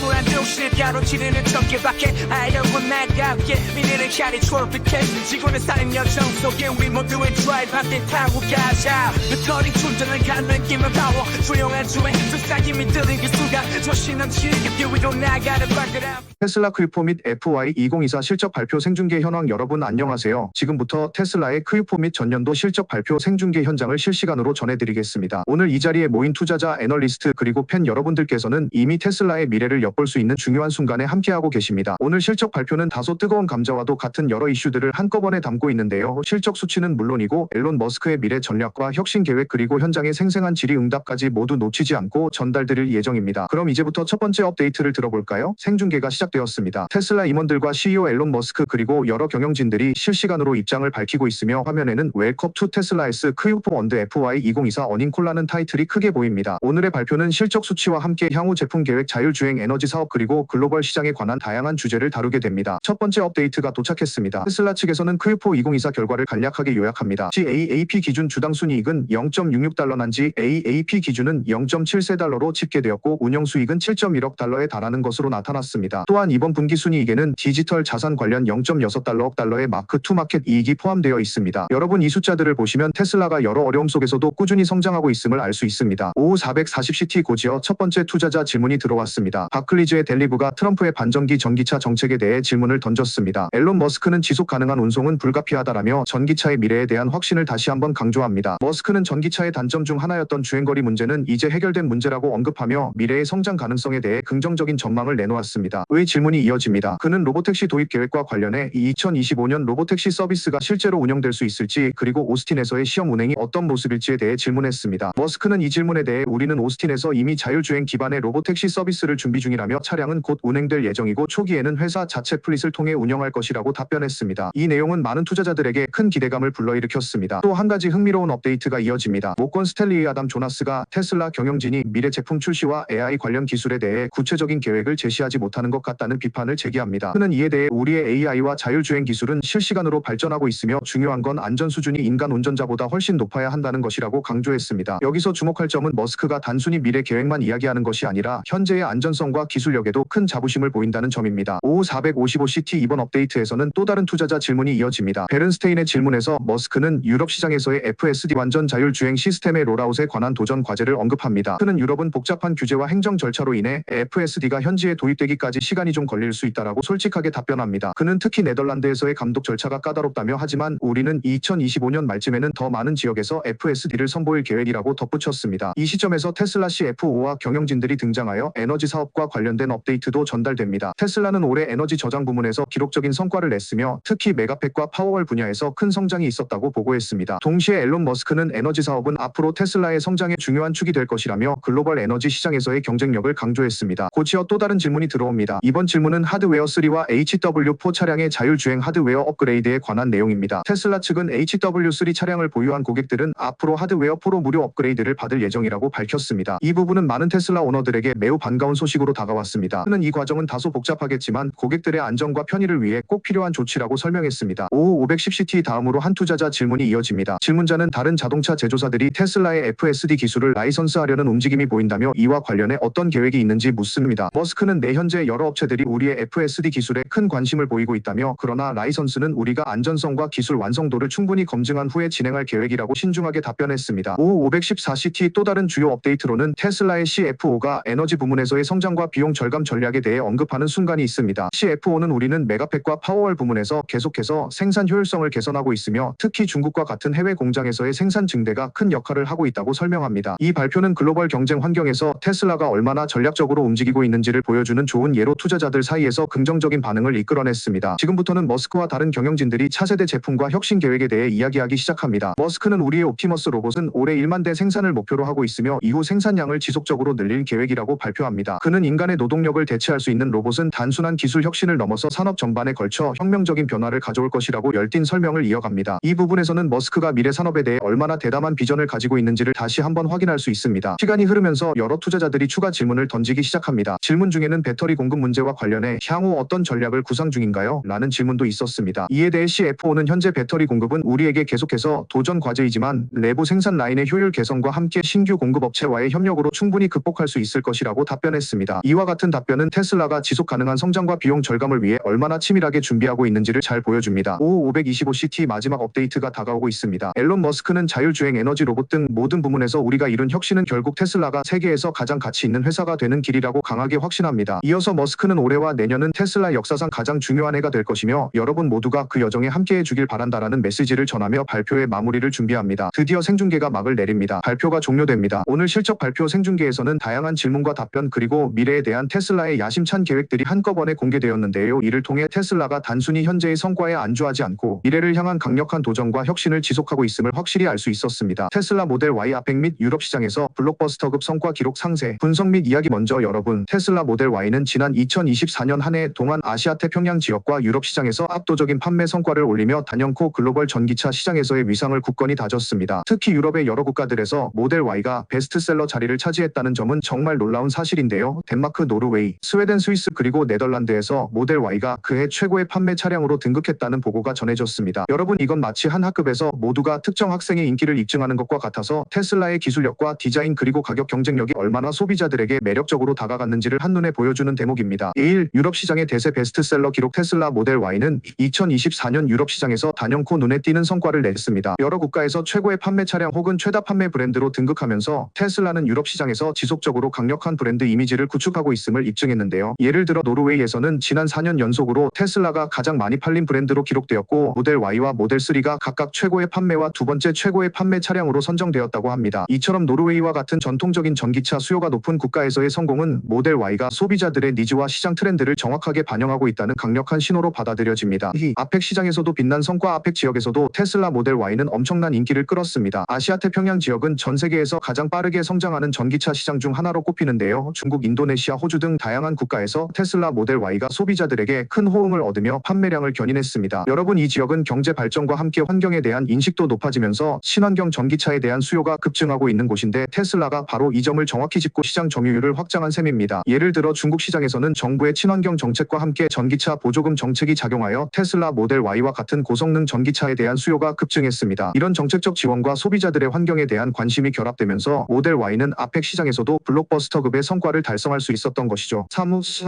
암울한 도시를 가로지르는 전개밖에 아이러고 나가게 미래를 향해 트로피켓 지구는 쌓인 여정 속에 우리 모두의 드라이브 함께 타고 가자 배터리 충전을 가는 힘을 파워 조용한 주행 속삭임이 들린 그 순간 조신한 지겹게 위로 나가는 발걸음 테슬라 q4 및 FY2024 실적 발표 생중계 현황. 여러분 안녕하세요. 지금부터 테슬라의 q4 및 전년도 실적 발표 생중계 현장을 실시간으로 전해드리겠습니다. 오늘 이 자리에 모인 투자자, 애널리스트 그리고 팬 여러분들께서는 이미 테슬라의 미래를 엿볼 수 있는 중요한 순간에 함께하고 계십니다. 오늘 실적 발표는 다소 뜨거운 감자와도 같은 여러 이슈들을 한꺼번에 담고 있는데요. 실적 수치는 물론이고 앨런 머스크의 미래 전략과 혁신 계획 그리고 현장의 생생한 질의응답까지 모두 놓치지 않고 전달드릴 예정입니다. 그럼 이제부터 첫 번째 업데이트를 들어볼까요? 생중계가 시작되었습니다. 테슬라 임원들과 CEO 앨런 머스크 그리고 여러 경영진들이 실시간으로 입장을 밝히고 있으며 화면에는 웰컴 투 테슬라 S Q4 언드 FY2024 어닝콜라는 타이틀이 크게 보입니다. 오늘의 발표는 실적 수치와 함께 향후 제품 계획, 자율주행 에너지 사업 그리고 글로벌 시장에 관한 다양한 주제를 다루게 됩니다. 첫 번째 업데이트가 도착했습니다. 테슬라 측에서는 Q4 2024 결과를 간략하게 요약합니다. GAAP 기준 주당 순이익은 0.66달러 난지 AAP 기준은 0.74달러로 집계되었고 운영 수익은 7.1억 달러에 달하는 것으로 나타났습니다. 또한 이번 분기 순이익에는 디지털 자산 관련 0.6달러억 달러의 마크 투 마켓 이익이 포함되어 있습니다. 여러분 이 숫자들을 보시면 테슬라가 여러 어려움 속에서도 꾸준히 성장하고 있음을 알 수 있습니다. 오후 440CT 고지어 첫 번째 투자자 질문이 들어왔습니다. 바클리즈의 델리브가 트럼프의 반전기 전기차 정책에 대해 질문을 던졌습니다. 앨런 머스크는 지속 가능한 운송은 불가피하다라며 전기차의 미래에 대한 확신을 다시 한번 강조합니다. 머스크는 전기차의 단점 중 하나였던 주행거리 문제는 이제 해결된 문제라고 언급하며 미래의 성장 가능성에 대해 긍정적인 전망을 내놓았습니다. 의 질문이 이어집니다. 그는 로보택시 도입 계획과 관련해 2025년 로보택시 서비스가 실제로 운영될 수 있을지 그리고 오스틴에서의 시험 운행이 어떤 모습일지에 대해 질문했습니다. 머스크는 이 질문에 대해 우리는 오스틴에서 이미 자율주행 기반의 로보택시 서비스를 준비 중이라며 차량은 곧 운행될 예정이고 초기에는 회사 자체 플릿을 통해 운영할 것이라고 답변했습니다. 이 내용은 많은 투자자들에게 큰 기대감을 불러일으켰습니다. 또 한 가지 흥미로운 업데이트가 이어집니다. 모건 스탠리의 아담 조나스가 테슬라 경영진이 미래 제품 출시와 AI 관련 기술에 대해 구체적인 계획을 제시하지 못하는 것 같다는 비판을 제기합니다. 그는 이에 대해 우리의 AI와 자율주행 기술은 실시간으로 발전하고 있으며 중요한 건 안전 수준이 인간 운전자보다 훨씬 높아야 한다는 것이라고 강조했습니다. 여기서 주목할 점은 머스크가 단순히 미래 계획만 이야기하는 것이 아니라 현재의 안전성과 기술력에도 큰 자부심을 보인다는 점입니다. 오후 455CT 이번 업데이트에서는 또 다른 투자자 질문이 이어집니다. 베른스테인의 질문에서 머스크는 유럽 시장에서의 FSD 완전 자율주행 시스템의 롤아웃에 관한 도전 과제를 언급합니다. 그는 유럽은 복잡한 규제와 행정 절차로 인해 FSD가 현지에 도입되기까지 시간이 좀 걸릴 수 있다라고 솔직하게 답변합니다. 그는 특히 네덜란드에서의 감독 절차가 까다롭다며 하지만 우리는 2025년 말쯤에는 더 많은 지역에서 FSD를 선보일 계획이라고 덧붙였습니다. 이 시점에서 테슬라 CFO와 경영진들이 등장하여 에너지 사업과 관련된 업데이트도 전달됩니다. 테슬라는 올해 에너지 저장 부문에서 기록적인 성과를 냈으며 특히 메가팩과 파워월 분야에서 큰 성장이 있었다고 보고했습니다. 동시에 앨런 머스크는 에너지 사업은 앞으로 테슬라의 성장의 중요한 축이 될 것이라며 글로벌 에너지 시장에서의 경쟁력을 강조했습니다. 곧이어 또 다른 질문이 들어옵니다. 이번 질문은 하드웨어 3와 HW4 차량의 자율주행 하드웨어 업그레이드에 관한 내용입니다. 테슬라 측은 HW3 차량을 보유한 고객들은 앞으로 하드웨어 4로 무료 업그레이드를 받을 예정이라고 밝혔습니다. 이 부분은 많은 테슬라 오너들에게 매우 반가운 소식으로 다가왔습니다. 그는 이 과정은 다소 복잡하겠지만 고객들의 안전과 편의를 위해 꼭 필요한 조치라고 설명했습니다. 오후 510CT 다음으로 한 투자자 질문이 이어집니다. 질문자는 다른 자동차 제조사들이 테슬라의 FSD 기술을 라이선스하려는 움직임이 보인다며 이와 관련해 어떤 계획이 있는지 묻습니다. 머스크는 현재 여러 업체들이 우리의 FSD 기술에 큰 관심을 보이고 있다며 그러나 라이선스는 우리가 안전성과 기술 완성도를 충분히 검증한 후에 진행할 계획이라고 신중하게 답변했습니다. 오후 514CT 또 다른 주요 업데이트로는 테슬라의 CFO가 에너지 부문에서의 성장과 비용 절감 전략에 대해 언급하는 순간이 있습니다. CFO는 우리는 메가팩과 파워월 부문에서 계속해서 생산 효율성을 개선하고 있으며 특히 중국과 같은 해외 공장에서의 생산 증대가 큰 역할을 하고 있다고 설명합니다. 이 발표는 글로벌 경쟁 환경에서 테슬라가 얼마나 전략적으로 움직이고 있는지를 보여주는 좋은 예로 투자자들 사이에서 긍정적인 반응을 이끌어냈습니다. 지금부터는 머스크와 다른 경영진들이 차세대 제품과 혁신 계획에 대해 이야기하기 시작합니다. 머스크는 우리의 옵티머스 로봇은 올해 1만 대 생산을 목표로 하고 있으며 이후 생산량을 지속적으로 늘릴 계획이라고 발표합니다. 그는 인간의 노동력을 대체할 수 있는 로봇은 단순한 기술 혁신을 넘어서 산업 전반에 걸쳐 혁명적인 변화를 가져올 것이라고 열띤 설명을 이어갑니다. 이 부분에서는 머스크가 미래 산업에 대해 얼마나 대담한 비전을 가지고 있는지를 다시 한번 확인할 수 있습니다. 시간이 흐르면서 여러 투자자들이 추가 질문을 던지기 시작합니다. 질문 중에는 배터리 공급 문제와 관련해 향후 어떤 전략을 구상 중인가요? 라는 질문도 있었습니다. 이에 대해 CFO는 현재 배터리 공급은 우리에게 계속해서 도전 과제이지만 내부 생산 라인의 효율 개선과 함께 신규 공급업체와의 협력으로 충분히 극복할 수 있을 것이라고 답변했습니다. 이와 같은 답변은 테슬라가 지속 가능한 성장과 비용 절감을 위해 얼마나 치밀하게 준비하고 있는지를 잘 보여줍니다. 525CT 마지막 업데이트가 다가오고 있습니다. 앨런 머스크는 자율주행 에너지 로봇 등 모든 부문에서 우리가 이룬 혁신은 결국 테슬라가 세계에서 가장 가치 있는 회사가 되는 길이라고 강하게 확신합니다. 이어서 머스크는 올해와 내년은 테슬라 역사상 가장 중요한 해가 될 것이며 여러분 모두가 그 여정에 함께해 주길 바란다라는 메시지를 전하며 발표의 마무리를 준비합니다. 드디어 생중계가 막을 내립니다. 발표가 종료됩니다. 오늘 실적 발표 생중계에서는 다양한 질문과 답변 그리고 미래에 대한 테슬라의 야심찬 계획들이 한꺼번에 공개되었는데요. 이를 통해 테슬라가 단순히 현재의 성과에 안주하지 않고 미래를 향한 강력한 도전과 혁신을 지속하고 있음을 확실히 알 수 있었습니다. 테슬라 모델 Y 아펙 및 유럽 시장에서 블록버스터급 성과 기록 상세, 분석 및 이야기. 먼저 여러분, 테슬라 모델 Y는 지난 2024년 한 해 동안 아시아 태평양 지역과 유럽 시장에서 압도적인 판매 성과를 올리며 단연코 글로벌 전기차 시장에서의 위상을 굳건히 다졌습니다. 특히 유럽의 여러 국가들에서 모델 Y가 베스트셀러 자리를 차지했다는 점은 정말 놀라운 사실인데요. 덴마크, 노르웨이, 스웨덴, 스위스 그리고 네덜란드에서 모델 Y가 그해 최고의 판매 차량으로 등극했다는 보고가 전해졌습니다. 여러분, 이건 마치 한 학급에서 모두가 특정 학생의 인기를 입증하는 것과 같아서 테슬라의 기술력과 디자인 그리고 가격 경쟁력이 얼마나 소비자들에게 매력적으로 다가갔는지를 한눈에 보여주는 대목입니다. 유럽 시장의 대세 베스트셀러 기록. 테슬라 모델 Y는 2024년 유럽 시장에서 단연코 눈에 띄는 성과를 냈습니다. 여러 국가에서 최고의 판매 차량 혹은 최다 판매 브랜드로 등극하면서 테슬라는 유럽 시장에서 지속적으로 강력한 브랜드 이미지를 구축하고 있음을 입증했는데요. 예를 들어 노르웨이에서는 지난 4년 연속으로 테슬라가 가장 많이 팔린 브랜드로 기록되었고 모델 Y와 모델 3가 각각 최고의 판매와 두 번째 최고의 판매 차량으로 선정되었다고 합니다. 이처럼 노르웨이와 같은 전통적인 전기차 수요가 높은 국가에서의 성공은 모델 Y가 소비자들의 니즈와 시장 트렌드를 정확하게 반영하고 있다는 강력한 신호로 받아들여집니다. 아펙 시장에서도 빛난 성과. 아펙 지역에서도 테슬라 모델 Y는 엄청난 인기를 끌었습니다. 아시아 태평양 지역은 전 세계에서 가장 빠르게 성장하는 전기차 시장 중 하나로 꼽히는데요. 중국, 인도네시아, 호주 등 다양한 국가에서 테슬라 모델 Y가 소비자들에게 큰 호응을 얻으며 판매량을 견인했습니다. 여러분, 이 지역은 경제 발전과 함께 환경에 대한 인식도 높아지면서 친환경 전기차에 대한 수요가 급증하고 있는 곳인데 테슬라가 바로 이 점을 정확히 짚고 시장 점유율을 확장한 셈입니다. 예를 들어 중국 시장에서는 정부의 친환경 정책과 함께 전기차 보조금 정책이 작용하여 테슬라 모델 Y와 같은 고성능 전기차에 대한 수요가 급증했습니다. 이런 정책적 지원과 소비자들의 환경에 대한 관심이 결합되면서 모델 Y는 아펙 시장에서도 블록버스터급의 성과를 달성할 수 있었던 것이죠.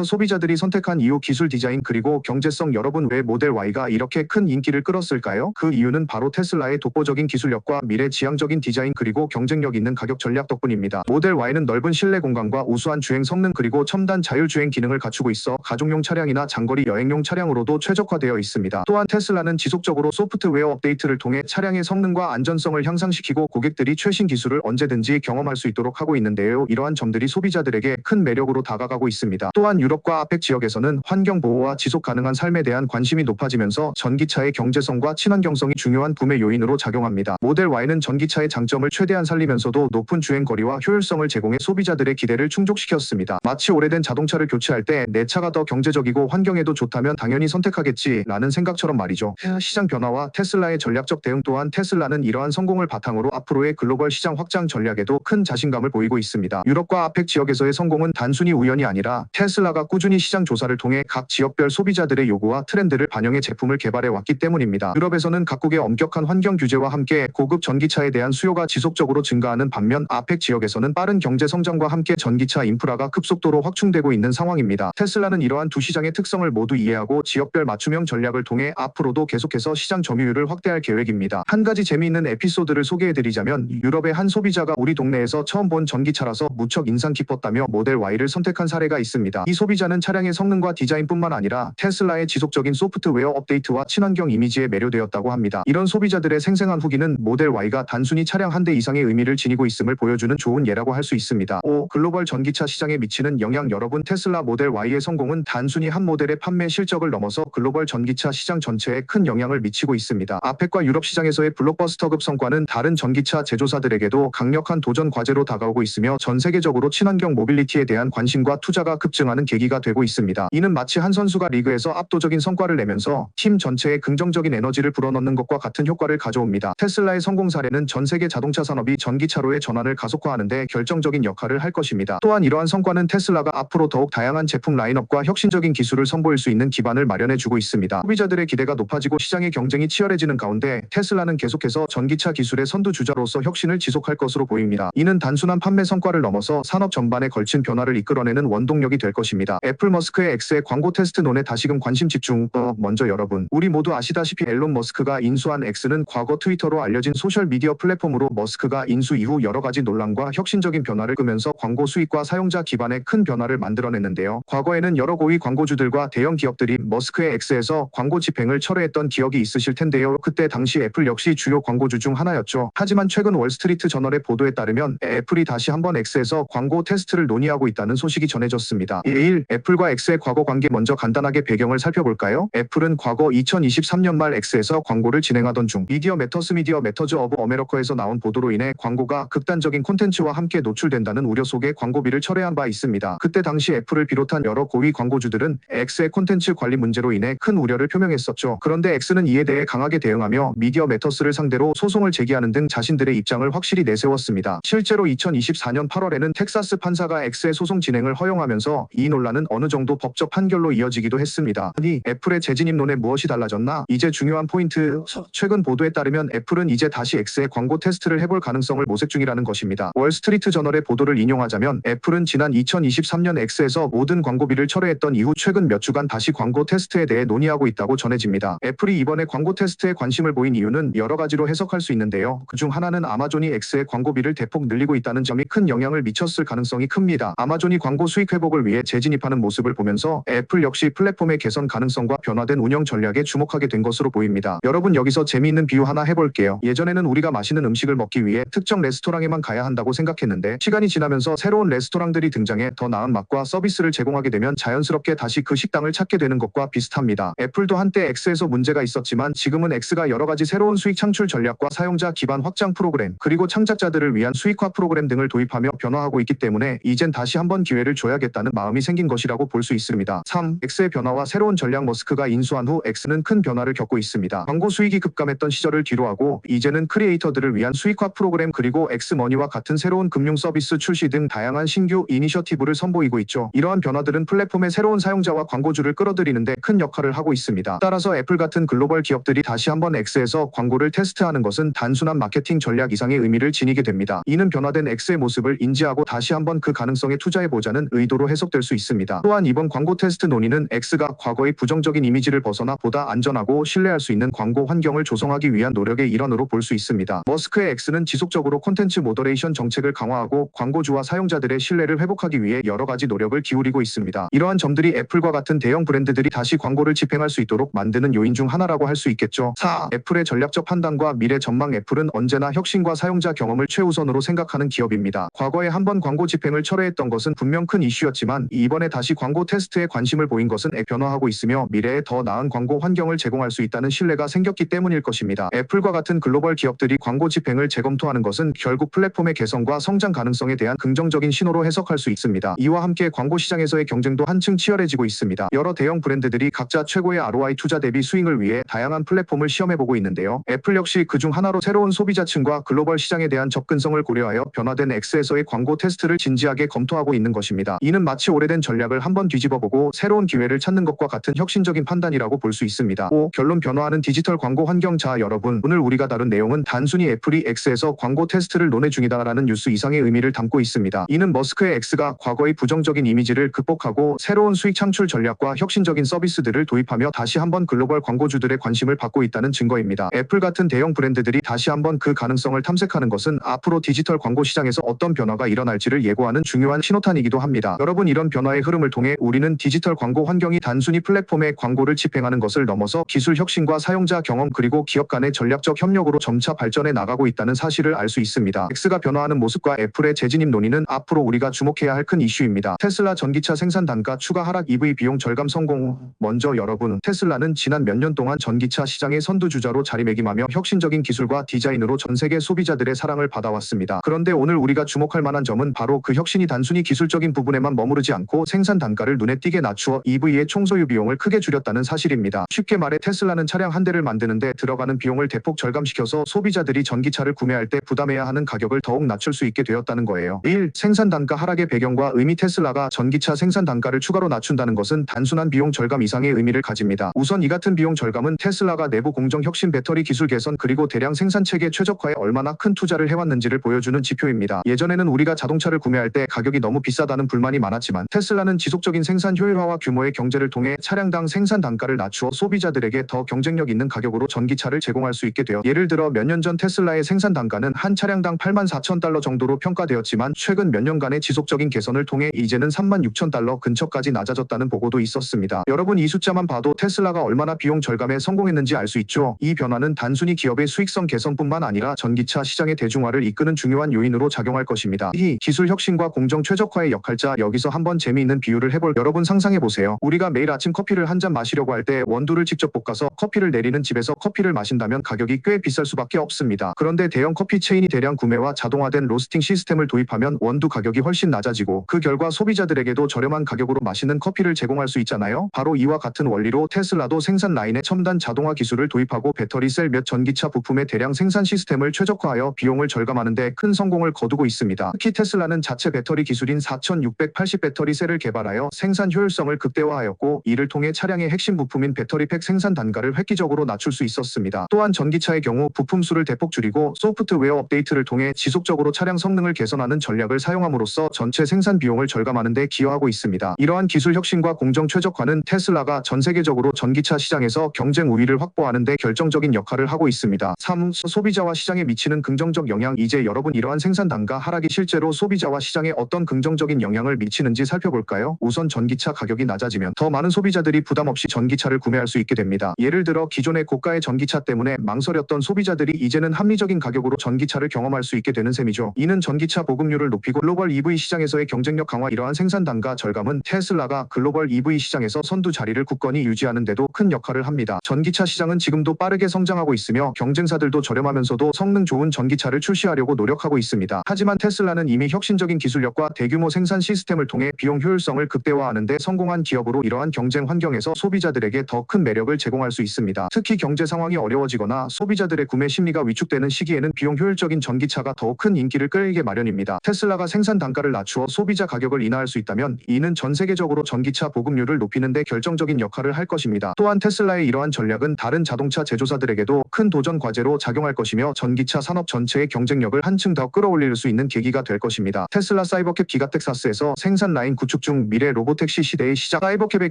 소비자들이 선택한 이유, 기술, 디자인 그리고 경제성. 여러분, 왜 모델 Y가 이렇게 큰 인기를 끌었을까요? 그 이유는 바로 테슬라의 독보적인 기술력과 미래지향적인 디자인 그리고 경쟁력 있는 가격 전략 덕분입니다. 모델 Y는 넓은 실내 공간과 우수한 주행 성능 그리고 첨단 자율주행 기능을 갖추고 있어 가족용 차량이나 장거리 여행용 차량으로도 최적화되어 있습니다. 또한 테슬라는 지속적으로 소프트웨어 업데이트를 통해 차량의 성능과 안전성을 향상시키고 고객들이 최신 기술을 언제든지 경험할 수 있도록 하고 있는데요. 이러한 점들이 소비자들에게 큰 매력으로 다가가고 있습니다. 또한 유럽과 아펙 지역에서는 환경 보호와 지속 가능한 삶에 대한 관심이 높아지면서 전기차의 경제성과 친환경성이 중요한 구매 요인으로 작용합니다. 모델 Y는 전기차의 장점을 최대한 살리면서도 높은 주행 거리와 효율성을 제공해 소비자들의 기대를 충족시켰습니다. 마치 오래된 자동차를 교체할 때 내 차가 더 경제적이고 환경에도 좋다면 당연히 선택하겠지 라는 생각처럼 말이죠. 시장 변화와 테슬라의 전략적 대응. 또한 테슬라는 이러한 성공을 바탕으로 앞으로의 글로벌 시장 확장 전략에도 큰 자신감을 보이고 있습니다. 유럽과 아펙 지역에서의 성공은 단순히 우연이 아니라 테슬라가 꾸준히 시장 조사를 통해 각 지역별 소비자들의 요구와 트렌드를 반영해 제품을 개발해 왔기 때문입니다. 유럽에서는 각국의 엄격한 환경 규제와 함께 고급 전기차에 대한 수요가 지속적으로 증가하는 반면 아펙 지역에서는 빠른 경제 성장과 함께 전기차 인프라가 급속도로 확충되고 있는 상황입니다. 테슬라는 이러한 두 시장의 특성을 모두 이해하고 지역별 맞춤형 전략을 통해 앞으로도 계속해서 시장 점유율을 확대할 계획입니다. 한 가지 재미있는 에피소드를 소개해드리자면 유럽의 한 소비자가 우리 동네에서 처음 본 전기차라서 무척 인상 깊었다며 모델 Y를 선택한 사례가 있습니다. 이 소비자는 차량의 성능과 디자인뿐만 아니라 테슬라의 지속적인 소프트웨어 업데이트와 친환경 이미지에 매료되었다고 합니다. 이런 소비자들의 생생한 후기는 모델 Y가 단순히 차량 한 대 이상의 의미를 지니고 있음을 보여주는 좋은 예라고 할 수 있습니다. 글로벌 전기차 시장에 미치는 영향. 여러분, 테슬라 모델 Y의 성공은 단순히 한 모델의 판매 실적을 넘어서 글로벌 전기차 시장 전체에 큰 영향을 미치고 있습니다. 아펙과 유럽 시장에서의 블록버스터급 성과는 다른 전기차 제조사들에게도 강력한 도전 과제로 다가오고 있으며 전 세계적으로 친환경 모빌리티에 대한 관심과 투자가 급증하는 계기가 되고 있습니다. 이는 마치 한 선수가 리그에서 압도적인 성과를 내면서 팀 전체에 긍정적인 에너지를 불어넣는 것과 같은 효과를 가져옵니다. 테슬라의 성공 사례는 전 세계 자동차 산업이 전기차로의 전환을 가속화하는 데 결정적인 역할을 할 것입니다. 또한 이러한 성과는 테슬라가 앞으로 더욱 다양한 제품 라인업과 혁신적인 기술을 선보일 수 있는 기반을 마련해주고 있습니다. 소비자들의 기대가 높아지고 시장의 경쟁이 치열해지는 가운데 테슬라는 계속해서 전기차 기술의 선두주자로서 혁신을 지속할 것으로 보입니다. 이는 단순한 판매 성과를 넘어서 산업 전반에 걸친 변화를 이끌어내는 원동력이 될 것입니다. 애플 머스크의 X의 광고 테스트론에 다시금 관심 집중. 먼저 여러분, 우리 모두 아시다시피 앨런 머스크가 인수한 X는 과거 트위터로 알려진 소셜미디어 플랫폼으로 머스크가 인수 이후 여러 가지 논란과 혁신적인 변화를 끄면서 광고 수익과 사용자 기반에 큰 변화를 만들어냈는데요. 과거에는 여러 고위 광고주들과 대형 기업들이 머스크의 X에서 광고 집행을 철회했던 기억이 있으실 텐데요. 그때 당시 애플 역시 주요 광고주 중 하나였죠. 하지만 최근 월스트리트 저널의 보도에 따르면 애플이 다시 한번 X에서 광고 테스트를 논의하고 있다는 소식이 전해졌습니다. 1. 애플과 X의 과거 관계. 먼저 간단하게 배경을 살펴볼까요? 애플은 과거 2023년 말 X에서 광고를 진행하던 중 미디어 매터즈 오브 어메리카에서 나온 보도로 인해 광고가 극단적인 콘텐츠와 함께 노출된다는 우려 속에 광고비를 철회한 바 있습니다. 그때 당시 애플을 비롯한 여러 고위 광고주들은 X의 콘텐츠 관리 문제로 인해 큰 우려를 표명했었죠. 그런데 X는 이에 대해 강하게 대응하며 미디어 매터스를 상대로 소송을 제기하는 등 자신들의 입장을 확실히 내세웠습니다. 실제로 2024년 8월에는 텍사스 판사가 X의 소송 진행을 허용하면서 이 논란은 어느 정도 법적 판결로 이어지기도 했습니다. 아니, 애플의 재진입론에 무엇이 달라졌나? 이제 중요한 포인트. 최근 보도에 따르면 애플은 이제 다시 X의 광고 테스트를 해볼 가능성을 모색 중이라는 것입니다. 월스트리트 저널의 보도를 인용하자면 애플은 지난 2023년 X에서 모든 광고비를 철회했던 이후 최근 몇 주간 다시 광고 테스트에 대해 논의하고 있다고 전해집니다. 애플이 이번에 광고 테스트에 관심을 보인 이유는 여러 가지로 해석할 수 있는데요. 그중 하나는 아마존이 X의 광고비를 대폭 늘리고 있다는 점이 큰 영향을 미쳤을 가능성이 큽니다. 아마존이 광고 수익 회복을 위해 재진입하는 모습을 보면서 애플 역시 플랫폼의 개선 가능성과 변화된 운영 전략에 주목하게 된 것으로 보입니다. 여러분, 여기서 재미있는 비유 하나 해볼게요. 예전에는 우리가 맛있는 음식을 먹기 위해 특정 레스토랑에만 가야 한다고 생각했는데 시간이 지나면서 새로운 레스토랑들이 등장해 더 나은 맛과 서비스를 제공하게 되면 자연스럽게 다시 그 식당을 찾게 되는 것과 비슷합니다. 애플도 한때 X에서 문제가 있었지만 지금은 X가 여러 가지 새로운 수익 창출 전략과 사용자 기반 확장 프로그램, 그리고 창작자들을 위한 수익화 프로그램 등을 도입하며 변화하고 있기 때문에 이젠 다시 한번 기회를 줘야겠다는 마음이 생긴 것이라고 볼 수 있습니다. 3. X의 변화와 새로운 전략. 머스크가 인수한 후 X는 큰 변화를 겪고 있습니다. 광고 수익이 급감했던 시절을 뒤로하고 이제는 크리에이터들을 위한 수익화 프로그램, 그리고 X머니와 같은 새로운 금융 서비스 출시 등 다양한 신규 이니셔티브를 선보이고 있죠. 이러한 변화들은 플랫폼의 새로운 사용자와 광고주를 끌어들이는데 큰 역할을 하고 있습니다. 따라서 애플 같은 글로벌 기업들이 다시 한번 X에서 광고를 테스트하는 것은 단순한 마케팅 전략 이상의 의미를 지니게 됩니다. 이는 변화된 X의 모습을 인지하고 다시 한번 그 가능성에 투자해보자는 의도로 해석될 수 있습니다. 또한 이번 광고 테스트 논의는 X가 과거의 부정적인 이미지를 벗어나 보다 안전하고 신뢰할 수 있는 광고 환경을 조성하기 위한 노력의 일환으로 볼 수 있습니다. 머스크의 X는 지속적으로 콘텐츠 모더레이션 정책을 강화하고 광고주와 사용자들의 신뢰를 회복하기 위해 여러 가지 노력을 기울이고 있습니다. 이러한 점들이 애플과 같은 대형 브랜드들이 다시 광고를 집행할 수 있도록 만드는 요인 중 하나라고 할 수 있겠죠. 4. 애플의 전략적 판단과 미래 전망. 애플은 언제나 혁신과 사용자 경험을 최우선으로 생각하는 기업입니다. 과거에 한번 광고 집행을 철회했던 것은 분명 큰 이슈였지만 이번에 다시 광고 테스트에 관심을 보인 것은 변화하고 있으며 미래에 더 나은 광고 환경을 제공할 수 있다는 신뢰가 생겼기 때문일 것입니다. 애플과 같은 글로벌 기업들이 광고 집행을 재검토하는 것은 결국 플랫폼의 개선과 성장 가능성에 대한 긍정적인 신호로 해석할 수 있습니다. 이와 함께 광고 시장에서의 경쟁도 한층 치열해지고 있습니다. 여러 대형 브랜드들이 각자 최고의 ROI 투자 대비 수익을 위해 다양한 플랫폼을 시험해보고 있는데요. 애플 역시 그중 하나로 새로운 소비자층과 글로벌 시장에 대한 접근성을 고려하여 변화된 X에서의 광고 테스트를 진지하게 검토하고 있는 것입니다. 이는 마치 오래된 전략을 한번 뒤집어보고 새로운 기회를 찾는 것과 같은 혁신적인 판단이라고 볼 수 있습니다. 5. 결론. 변화하는 디지털 광고 환경. 자 여러분, 오늘 우리가 다룬 내용은 단순히 애플이 X에서 광고 테스트를 논의 중이다라는 뉴스 이상의 의미를 담고 있습니다. 이는 머스크의 X가 과거의 부정적인 이미지를 극복하고 새로운 수익 창출 전략과 혁신적인 서비스들을 도입하며 다시 한번 글로벌 광고주들의 관심을 받고 있다는 증거입니다. 애플 같은 대형 브랜드들이 다시 한번 그 가능성을 탐색하는 것은 앞으로 디지털 광고 시장에서 어떤 변화가 일어날지를 예고하는 중요한 신호탄이기도 합니다. 여러분, 이런 변화의 흐름을 통해 우리는 디지털 광고 환경이 단순히 플랫폼의 광고를 집행하는 것을 넘어서 기술 혁신과 사용자 경험, 그리고 기업 간의 전략적 협력으로 점차 발전해 나가고 있다는 사실을 알 수 있습니다. X가 변화하는 모습과 애플의 재진입 논의는 앞으로 우리가 주목해야 할 큰 이슈입니다. 테슬라 전기차 생산 단가 추가 하락, EV 비용 절감 성공. 먼저 여러분, 테슬라는 지난 몇 년 동안 전기차 시장의 선두주자로 자리매김하며 혁신적인 기술과 디자인으로 전 세계 소비자들의 사랑을 받아왔습니다. 그런데 오늘 우리가 주목할 만한 점은 바로 그 혁신이 단순히 기술적인 부분에만 머무르지 않고 생산 단가를 눈에 띄게 낮추어 EV의 총소유 비용을 크게 줄였다는 사실입니다. 쉽게 말해 테슬라는 차량 한 대를 만드는데 들어가는 비용을 대폭 절감시켜서 소비자들이 전기차를 구매할 때 부담해야 하는 가격을 더욱 낮출 수 있게 되었다는 거예요. 1. 생산 단가 하락의 배경과 의미. 테슬라가 전기차 생산 단가를 추가로 낮춘다는 것은 단순한 비용 절감 이상의 의미를 가집니다. 우선 이 같은 비용 절감은 테슬라가 내부 공정 혁신, 배터리 기술 개선, 그리고 대량 생산 체계 최적화에 얼마나 큰 투자를 해왔는지를 보여주는 지표입니다. 예전에는 우리가 자동차를 구매할 때 가격이 너무 비싸다는 불만이 많았지만 테슬라는 지속적인 생산 효율화와 규모의 경제를 통해 차량당 생산 단가를 낮추어 소비자들에게 더 경쟁력 있는 가격으로 전기차를 제공할 수 있게 되어 예를 들어 몇 년 전 테슬라의 생산 단가는 한 차량당 84,000달러 정도로 평가되었지만 최근 몇 년간의 지속적인 개선을 통해 이제는 36,000달러 근처까지 낮아졌다는 보고도 있었습니다. 여러분 이 숫자만 봐도 테슬라가 얼마나 비용 절감에 성공했는지 알 수 있죠. 이 변화는 단순히 기업의 수익성 개선뿐만 아니라 전기차 시장의 대중화를 이끄는 중요한 요인으로 작용할 것입니다. 이 기술 혁신과 공정 최적화의 역할자 여기서 한번 재미있는 비유를 해볼 여러분 상상해보세요. 우리가 매일 아침 커피를 한 잔 마시려고 할 때 원두를 직접 볶아서 커피를 내리는 집에서 커피를 마신다면 가격이 꽤 비쌀 수밖에 없습니다. 그런데 대형 커피 체인이 대량 구매와 자동화된 로스팅 시스템을 도입하면 원두 가격이 훨씬 낮아지고 그 결과 소비자들에게도 저렴한 가격으로 맛있는 커피를 제공할 수 있잖아요. 바로 이와 같은 원리로 테슬라도 생산 라인에 첨단 자동화 기술을 도입하고 배터리 셀 몇 전기차 부품의 대량 생산 시스템을 최적화하여 비용을 절감하는 데 큰 성공을 거두고 있습니다. 특히 테슬라는 자체 배터리 기술인 4680 배터리 셀을 개발하여 생산 효율성을 극대화하였고 이를 통해 차량의 핵심 부품인 배터리팩 생산 단가를 획기적으로 낮출 수 있었습니다. 또한 전기차의 경우 부품 수를 대폭 줄이고 소프트웨어 업데이트를 통해 지속적으로 차량 성능을 개선하는 전략을 사용함으로써 전체 생산 비용을 절감하는 데 기여하고 있습니다. 이러한 기술 혁신과 공정 최적화는 테슬라가 전 세계적으로 전기차 시장에서 경쟁 우위를 확보하는 데 결정적인 역할을 하고 있습니다. 3. 소비자와 시장에 미치는 긍정적 영향. 이제 여러분 이러한 생산 단가 하락이 실제로 소비자와 시장에 어떤 긍정적인 영향을 미치는지 살펴볼까요? 우선 전기차 가격이 낮아지면 더 많은 소비자들이 부담 없이 전기차를 구매할 수 있게 됩니다. 예를 들어 기존의 고가의 전기차 때문에 망설였던 소비자들이 이제는 합리적인 가격으로 전기차를 경험할 수 있게 되는 셈이죠. 이는 전기차 보급률을 높이고 글로벌 EV 시장에서의 경쟁력 강화. 이러한 생산 단가 절감은 테슬라가 글로벌 EV 시장에서 선두 자리를 굳건히 유지하는 데도 큰 역할을 합니다. 전기차 시장은 지금도 빠르게 성장하고 있으며 경쟁사들도 저렴하면서도 성능 좋은 전기차를 출시하려고 노력하고 있습니다. 하지만 테슬라는 이미 혁신적인 기술력과 대규모 생산 시스템을 통해 비용 효율성을 극대화하는 데 성공한 기업으로 이러한 경쟁 환경에서 소비자들에게 더 큰 매력을 제공할 수 있습니다. 특히 경제 상황이 어려워지거나 소비자들의 구매 심리가 위축되는 시기에는 비용 효율적인 전기차가 더욱 큰 인기를 끌게 마련입니다. 테슬라가 생산 단가를 낮추어 소비자 가격을 인하할 수 있다면 이는 전 세계적으로 전기차 보급률을 높이는 데 결정적인 역할을 할 것입니다. 또한 테슬라의 이러한 전략은 다른 자동차 제조사들에게도 큰 도전 과제로 작용할 것이며 전기차 산업 전체의 경쟁력을 한층 더 끌어올릴 수 있는 계기가 될 것입니다. 테슬라 사이버캡 기가텍사스에서 생산 라인 구축 중 미래 로보택시 시대의 시작. 사이버캡의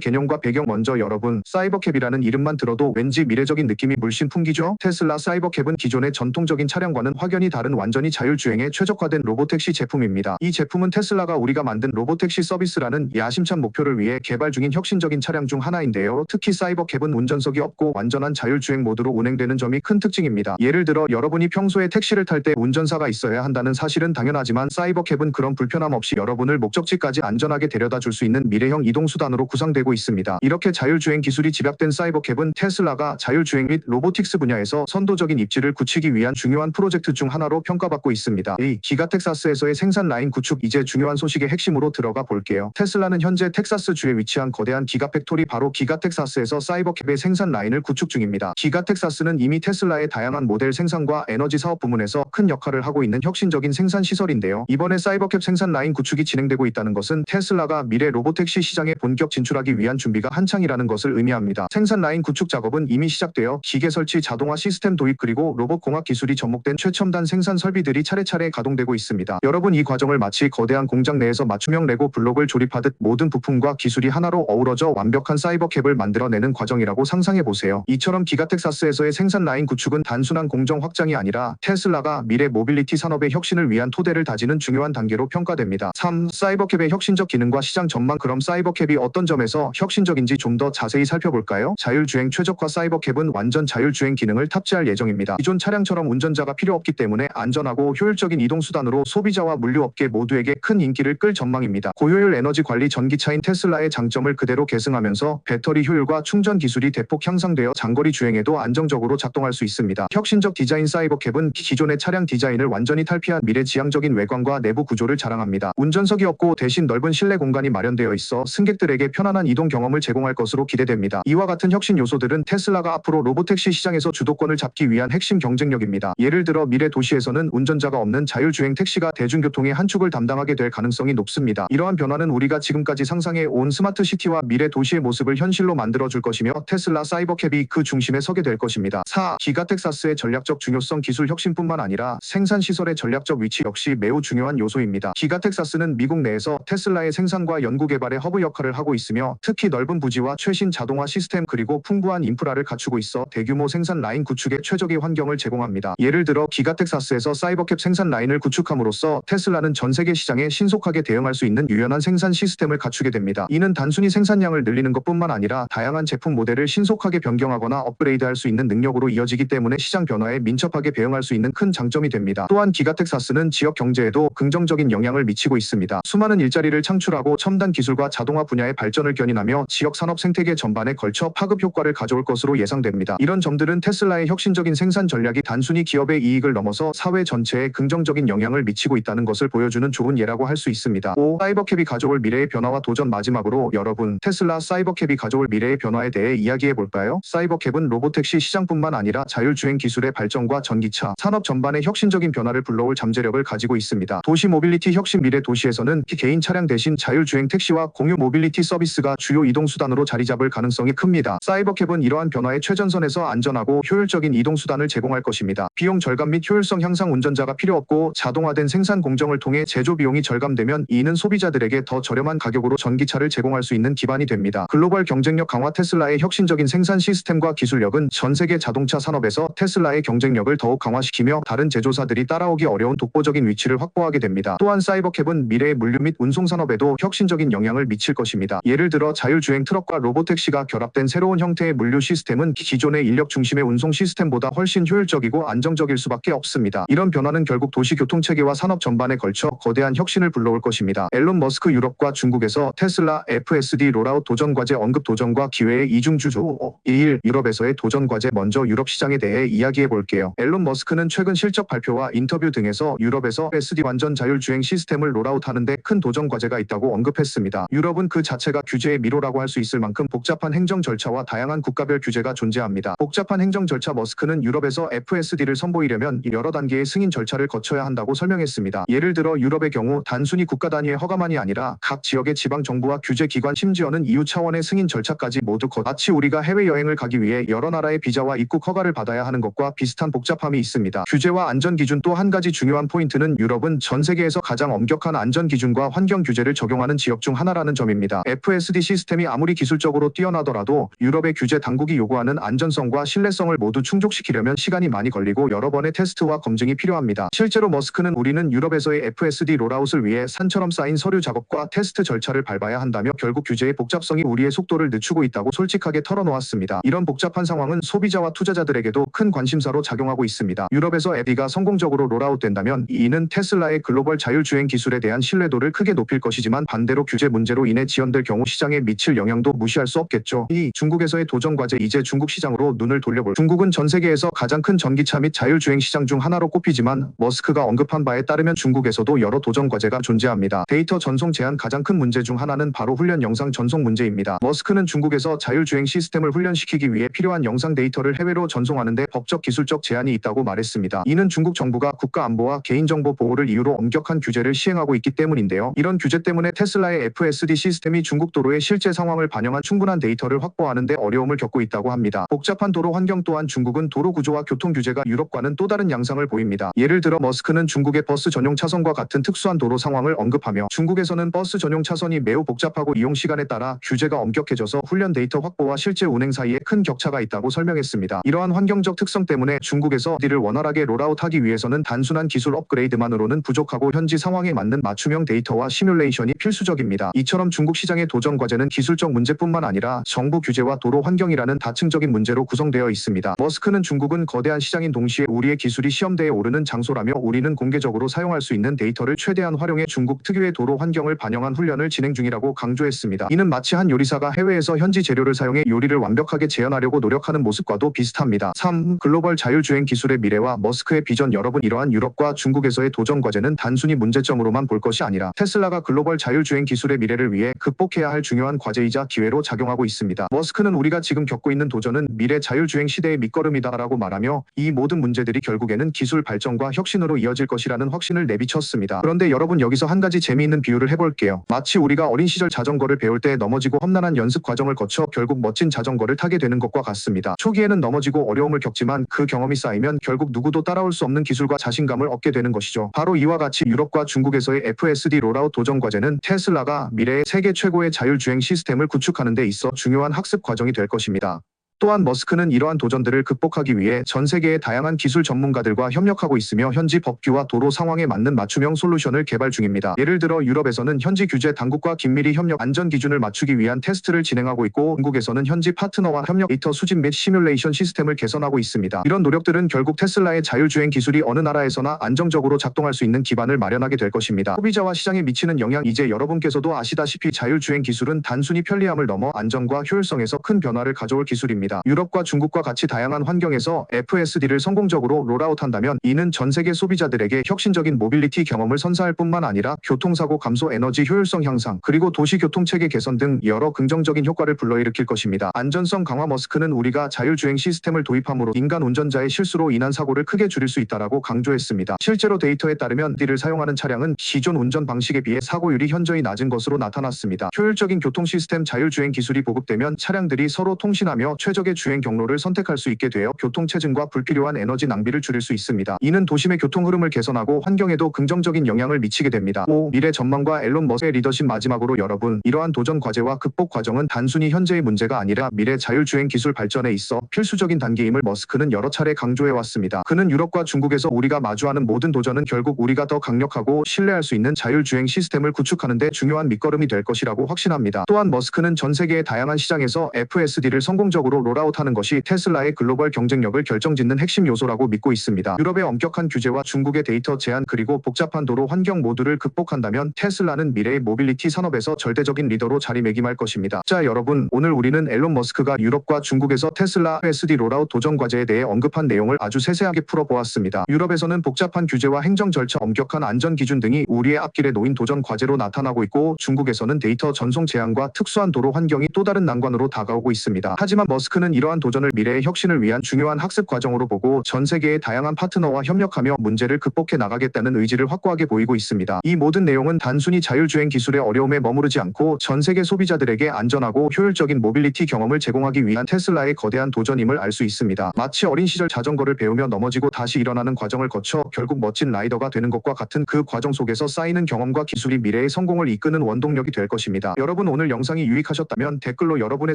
개념과 배경. 먼저 여러분 사이버캡이라는 이름만 들어도 왠지 미래적인 느낌이 물씬 풍기죠? 테슬라 사이버캡은 기존의 전통적인 차량과는 확연히 다른 완전히 자율주행에 최적화된 로보택시 제품입니다. 이 제품은 테슬라가 우리가 만든 로보택시 서비스라는 야심찬 목표를 위해 개발 중인 혁신적인 차량 중 하나인데요. 특히 사이버캡은 운전석이 없고 완전한 자율주행 모드로 운행되는 점이 큰 특징입니다. 예를 들어 여러분이 평소에 택시를 탈 때 운전사가 있어야 한다는 사실은 당연하지만 사이버캡은 그런 불편함 없이 여러분을 목적지까지 안전하게 데려다 줄 수 있는 미래형 이동수단으로 구상되고 있습니다. 이렇게 자율주행 기술이 집약된 사이버캡은 테슬라가 자율주행 및 로보틱스 분야에서 선도적인 입지를 굳히기 위한 중요한 프로젝트 중 하나로 평가받고 있습니다. 기가텍사스에서의 생산 라인 구축. 이제 중요한 소식의 핵심으로 들어가 볼게요. 테슬라는 현재 텍사스주에 위치한 거대한 기가팩토리 바로 기가텍사스에서 사이버캡의 생산 라인을 구축 중입니다. 기가텍사스는 이미 테슬라의 다양한 모델 생산과 에너지 사업 부문에서 큰 역할을 하고 있는 혁신적인 생산 시설인데요. 이번에 사이버캡 생산 라인 구축이 진행되고 있다는 것은 테슬라가 미래 로보택시 시장에 본격 진출하기 위한 준비가 한창이라는 것을 의미합니다. 생산 라인 구축 작업은 이미 시작되어 기계 설치, 자동화 시스템 도입 그리고 로봇 공학 기술이 접목된 최첨단 생산 설비들이 차례차례 가동되고 있습니다. 여러분 이 과정을 마치 거대한 공장 내에서 맞춤형 레고 블록을 조립하듯 모든 부품과 기술이 하나로 어우러져 완벽한 사이버캡을 만들어내는 과정이라고 상상해 보세요. 이처럼 기가텍사스에서의 생산 라인 구축은 단순한 공정 확장이 아니라 테슬라가 미래 모빌리티 산업의 혁신을 위한 토대를 다지는 중요한 단계로 평가됩니다. 3. 사이버캡의 혁신적 기능과 시장 전망. 그럼 사이버캡이 어떤 점에서 혁신적인지 좀 더 자세히 살펴볼까요? 자율주행 최적화. 사이버캡은 완전 자율주행 기능을 탑재할 예정입니다. 기존 차량처럼 운전자가 필요 없기 때문에 안전하고 효율적인 이동수단으로 소비자와 물류업계 모두에게 큰 인기를 끌 전망입니다. 고효율 에너지 관리. 전기차인 테슬라의 장점을 그대로 계승하면서 배터리 효율과 충전 기술이 대폭 향상되어 장거리 주행에도 안정적으로 작동할 수 있습니다. 혁신적 디자인. 사이버캡은 기존의 차량 디자인을 완전히 탈피한 미래지향적인 외관과 내부 구조를 자랑합니다. 운전석이 없고 대신 넓은 실내 공간이 마련되어 있어 승객들에게 편안한 이동 경험을 제공할 것으로 기대됩니다. 이와 같은 혁신 요소들은 테슬라가 앞으로 로보택시 시장에서 주도권을 잡기 위한 핵심 경쟁력입니다. 예를 들어 미래 도시에서는 운전자가 없는 자율주행 택시가 대중교통의 한 축을 담당하게 될 가능성이 높습니다. 이러한 변화는 우리가 지금까지 상상해 온 스마트 시티와 미래 도시의 모습을 현실로 만들어줄 것이며 테슬라 사이버캡이 그 중심에 서게 될 것입니다. 4. 기가텍사스의 전략적 중요성. 기술 혁신뿐만 아니라 생산 시설의 전략적 위치 역시 매우 중요한 요소입니다. 기가텍사스는 기업은 미국 내에서 테슬라의 생산과 연구개발의 허브 역할을 하고 있으며 특히 넓은 부지와 최신 자동화 시스템 그리고 풍부한 인프라를 갖추고 있어 대규모 생산 라인 구축에 최적의 환경을 제공합니다. 예를 들어 기가텍사스에서 사이버캡 생산 라인을 구축함으로써 테슬라는 전 세계 시장에 신속하게 대응할 수 있는 유연한 생산 시스템을 갖추게 됩니다. 이는 단순히 생산량을 늘리는 것뿐만 아니라 다양한 제품 모델을 신속하게 변경하거나 업그레이드할 수 있는 능력으로 이어지기 때문에 시장 변화에 민첩하게 대응할 수 있는 큰 장점이 됩니다. 또한 기가텍사스는 지역 경제에도 긍정적인 영향을 미치고 있습니다. 수많은 일자리를 창출하고 첨단 기술과 자동화 분야의 발전을 견인하며 지역 산업 생태계 전반에 걸쳐 파급 효과를 가져올 것으로 예상됩니다. 이런 점들은 테슬라의 혁신적인 생산 전략이 단순히 기업의 이익을 넘어서 사회 전체에 긍정적인 영향을 미치고 있다는 것을 보여주는 좋은 예라고 할 수 있습니다. 5. 사이버캡이 가져올 미래의 변화와 도전. 마지막으로 여러분, 테슬라 사이버캡이 가져올 미래의 변화에 대해 이야기해 볼까요? 사이버캡은 로보택시 시장뿐만 아니라 자율주행 기술의 발전과 전기차, 산업 전반의 혁신적인 변화를 불러올 잠재력을 가지고 있습니다. 도시 모빌리티 혁신. 미래 도시에서는 개인 차량 대신 자율주행 택시와 공유 모빌리티 서비스가 주요 이동수단으로 자리 잡을 가능성이 큽니다. 사이버캡은 이러한 변화의 최전선에서 안전하고 효율적인 이동수단을 제공할 것입니다. 비용 절감 및 효율성 향상. 운전자가 필요 없고 자동화된 생산 공정을 통해 제조 비용이 절감되면 이는 소비자들에게 더 저렴한 가격으로 전기차를 제공할 수 있는 기반이 됩니다. 글로벌 경쟁력 강화. 테슬라의 혁신적인 생산 시스템과 기술력은 전 세계 자동차 산업에서 테슬라의 경쟁력을 더욱 강화시키며 다른 제조사들이 따라오기 어려운 독보적인 위치를 확보하게 됩니다. 또한 사이버캡은 미래의 물류 및 운송 산업에도 혁신적인 영향을 미칠 것입니다. 예를 들어 자율주행 트럭과 로보택시가 결합된 새로운 형태의 물류 시스템은 기존의 인력 중심의 운송 시스템보다 훨씬 효율적이고 안정적일 수밖에 없습니다. 이런 변화는 결국 도시 교통체계와 산업 전반에 걸쳐 거대한 혁신을 불러올 것입니다. 앨런 머스크. 유럽과 중국에서 테슬라 FSD 롤아웃 도전 과제. 언급. 도전과 기회의 이중주조. 1. 유럽에서의 도전 과제. 먼저 유럽 시장에 대해 이야기해 볼게요. 앨런 머스크는 최근 실적 발표와 인터뷰 등에서 유럽에서 FSD 완전 자율주행 시스템을 롤아웃하는데 큰 도전 과제가 있다고 언급했습니다. 유럽은 그 자체가 규제의 미로라고 할 수 있을 만큼 복잡한 행정 절차와 다양한 국가별 규제가 존재합니다. 복잡한 행정 절차. 머스크는 유럽에서 FSD를 선보이려면 여러 단계의 승인 절차를 거쳐야 한다고 설명했습니다. 예를 들어 유럽의 경우 단순히 국가 단위의 허가만이 아니라 각 지역의 지방 정부와 규제 기관 심지어는 EU 차원의 승인 절차까지 모두 마치 우리가 해외여행을 가기 위해 여러 나라의 비자와 입국 허가를 받아야 하는 것과 비슷한 복잡함이 있습니다. 규제와 안전 기준. 또 한 가지 중요한 포인트는 유럽은 전 세계에서 가장 엄격한 안전 기준과 환경 규제를 적용하는 지역 중 하나라는 점입니다. FSD 시스템이 아무리 기술적으로 뛰어나더라도 유럽의 규제 당국이 요구하는 안전성과 신뢰성을 모두 충족시키려면 시간이 많이 걸리고 여러 번의 테스트와 검증이 필요합니다. 실제로 머스크는 우리는 유럽에서의 FSD 롤아웃을 위해 산처럼 쌓인 서류 작업과 테스트 절차를 밟아야 한다며 결국 규제의 복잡성이 우리의 속도를 늦추고 있다고 솔직하게 털어놓았습니다. 이런 복잡한 상황은 소비자와 투자자들에게도 큰 관심사로 작용하고 있습니다. 유럽에서 FSD가 성공적으로 롤아웃된다면 이는 테슬라의 글로벌 자율주행 기술에 대한 신뢰도를 크게 높일 것이지만 반대로 규제 문제로 인해 지연될 경우 시장에 미칠 영향도 무시할 수 없겠죠. 2. 중국에서의 도전 과제. 이제 중국 시장으로 눈을 돌려볼. 중국은 전 세계에서 가장 큰 전기차 및 자율주행 시장 중 하나로 꼽히지만 머스크가 언급한 바에 따르면 중국에서도 여러 도전 과제가 존재합니다. 데이터 전송 제한. 가장 큰 문제 중 하나는 바로 훈련 영상 전송 문제입니다. 머스크는 중국에서 자율주행 시스템을 훈련시키기 위해 필요한 영상 데이터를 해외로 전송하는데 법적 기술적 제한이 있다고 말했습니다. 이는 중국 정부가 국가 안보와 개인정보 보호를 이유로 엄격한 규제를 시행하고 있기 때문인데요. 이런 규제 때문에 테슬라의 FSD 시스템이 중국 도로의 실제 상황을 반영한 충분한 데이터를 확보하는 데 어려움을 겪고 있다고 합니다. 복잡한 도로 환경. 또한 중국은 도로 구조와 교통 규제가 유럽과는 또 다른 양상을 보입니다. 예를 들어 머스크는 중국의 버스 전용 차선과 같은 특수한 도로 상황을 언급하며 중국에서는 버스 전용 차선이 매우 복잡하고 이용 시간에 따라 규제가 엄격해져서 훈련 데이터 확보와 실제 운행 사이에 큰 격차가 있다고 설명했습니다. 이러한 환경적 특성 때문에 중국에서 FSD를 원활하게 롤아웃하기 위해서는 단순한 기술 업그레이드만으로는 부족하고 현지 상황에 맞는 맞춤형 데이터와 시뮬레이션이 필수적입니다. 이처럼 중국 시장의 도전 과제는 기술적 문제뿐만 아니라 정부 규제와 도로 환경이라는 다층적인 문제로 구성되어 있습니다. 머스크는 중국은 거대한 시장인 동시에 우리의 기술이 시험대에 오르는 장소라며 우리는 공개적으로 사용할 수 있는 데이터를 최대한 활용해 중국 특유의 도로 환경을 반영한 훈련을 진행 중이라고 강조했습니다. 이는 마치 한 요리사가 해외에서 현지 재료를 사용해 요리를 완벽하게 재현하려고 노력하는 모습과도 비슷합니다. 3. 글로벌 자율주행 기술의 미래와 머스크의 비전. 여러분, 이러한 유럽과 중국에서의 도전 과제는 단순히 문제점으로만 볼 것이 아니라 테슬라가 글로벌 자율주행 기술의 미래를 위해 극복해야 할 중요한 과제이자 기회로 작용하고 있습니다. 머스크는 우리가 지금 겪고 있는 도전은 미래 자율주행 시대의 밑거름이다라고 말하며 이 모든 문제들이 결국에는 기술 발전과 혁신으로 이어질 것이라는 확신을 내비쳤습니다. 그런데 여러분, 여기서 한 가지 재미있는 비유를 해볼게요. 마치 우리가 어린 시절 자전거를 배울 때 넘어지고 험난한 연습 과정을 거쳐 결국 멋진 자전거를 타게 되는 것과 같습니다. 초기에는 넘어지고 어려움을 겪지만 그 경험이 쌓이면 결국 누구도 따라올 수 없는 기술과 자신감을 얻게 되는 것이죠. 바로 이와 같이 유럽과 중국에서의 FSD 롤아웃 도전 과제는 테슬라가 미래의 세계 최고의 자율주행 시스템을 구축하는 데 있어 중요한 학습 과정이 될 것입니다. 또한 머스크는 이러한 도전들을 극복하기 위해 전 세계의 다양한 기술 전문가들과 협력하고 있으며 현지 법규와 도로 상황에 맞는 맞춤형 솔루션을 개발 중입니다. 예를 들어 유럽에서는 현지 규제 당국과 긴밀히 협력 안전 기준을 맞추기 위한 테스트를 진행하고 있고 중국에서는 현지 파트너와 협력 데이터 수집 및 시뮬레이션 시스템을 개선하고 있습니다. 이런 노력들은 결국 테슬라의 자율주행 기술이 어느 나라에서나 안정적으로 작동할 수 있는 기반을 마련하게 될 것입니다. 소비자와 시장에 미치는 영향 이제 여러분께서도 아시다시피 자율주행 기술은 단순히 편리함을 넘어 안전과 효율성에서 큰 변화를 가져올 기술입니다. 유럽과 중국과 같이 다양한 환경에서 FSD를 성공적으로 롤아웃한다면 이는 전 세계 소비자들에게 혁신적인 모빌리티 경험을 선사할 뿐만 아니라 교통사고 감소, 에너지 효율성 향상, 그리고 도시 교통 체계 개선 등 여러 긍정적인 효과를 불러일으킬 것입니다. 안전성 강화 머스크는 우리가 자율주행 시스템을 도입함으로 인간 운전자의 실수로 인한 사고를 크게 줄일 수 있다고 강조했습니다. 실제로 데이터에 따르면 FSD를 사용하는 차량은 기존 운전 방식에 비해 사고율이 현저히 낮은 것으로 나타났습니다. 효율적인 교통 시스템 자율주행 기술이 보급되면 차량들이 서로 통신하며 최적의 주행 경로를 선택할 수 있게 되어 교통체증과 불필요한 에너지 낭비를 줄일 수 있습니다. 이는 도심의 교통 흐름을 개선하고 환경에도 긍정적인 영향을 미치게 됩니다. 5. 미래 전망과 앨런 머스크의 리더십. 마지막으로 여러분, 이러한 도전 과제와 극복 과정은 단순히 현재의 문제가 아니라 미래 자율주행 기술 발전에 있어 필수적인 단계임을 머스크는 여러 차례 강조해왔습니다. 그는 유럽과 중국에서 우리가 마주하는 모든 도전은 결국 우리가 더 강력하고 신뢰할 수 있는 자율주행 시스템을 구축하는 데 중요한 밑거름이 될 것이라고 확신합니다. 또한 머스크는 전 세계의 다양한 시장에서 FSD를 성공적으로 롤아웃하는 것이 테슬라의 글로벌 경쟁력을 결정짓는 핵심 요소라고 믿고 있습니다. 유럽의 엄격한 규제와 중국의 데이터 제한 그리고 복잡한 도로 환경 모두를 극복한다면 테슬라는 미래의 모빌리티 산업에서 절대적인 리더로 자리매김할 것입니다. 자, 여러분, 오늘 우리는 앨런 머스크가 유럽과 중국에서 테슬라 FSD 롤아웃 도전 과제에 대해 언급한 내용을 아주 세세하게 풀어보았습니다. 유럽에서는 복잡한 규제와 행정 절차, 엄격한 안전 기준 등이 우리의 앞길에 놓인 도전 과제로 나타나고 있고, 중국에서는 데이터 전송 제한과 특수한 도로 환경이 또 다른 난관으로 다가오고 있습니다. 하지만 머스크는 이러한 도전을 미래의 혁신을 위한 중요한 학습 과정으로 보고 전 세계의 다양한 파트너와 협력하며 문제를 극복해 나가겠다는 의지를 확고하게 보이고 있습니다. 이 모든 내용은 단순히 자율주행 기술의 어려움에 머무르지 않고 전 세계 소비자들에게 안전하고 효율적인 모빌리티 경험을 제공하기 위한 테슬라의 거대한 도전임을 알 수 있습니다. 마치 어린 시절 자전거를 배우며 넘어지고 다시 일어나는 과정을 거쳐 결국 멋진 라이더가 되는 것과 같은 그 과정 속에서 쌓이는 경험과 기술이 미래의 성공을 이끄는 원동력이 될 것입니다. 여러분, 오늘 영상이 유익하셨다면 댓글로 여러분의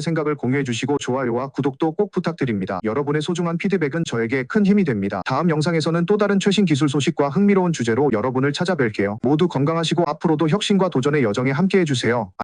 생각을 공유해 주시고 좋아요와 구독도 꼭 부탁드립니다. 여러분의 소중한 피드백은 저에게 큰 힘이 됩니다. 다음 영상에서는 또 다른 최신 기술 소식과 흥미로운 주제로 여러분을 찾아뵐게요. 모두 건강하시고 앞으로도 혁신과 도전의 여정에 함께해 주세요.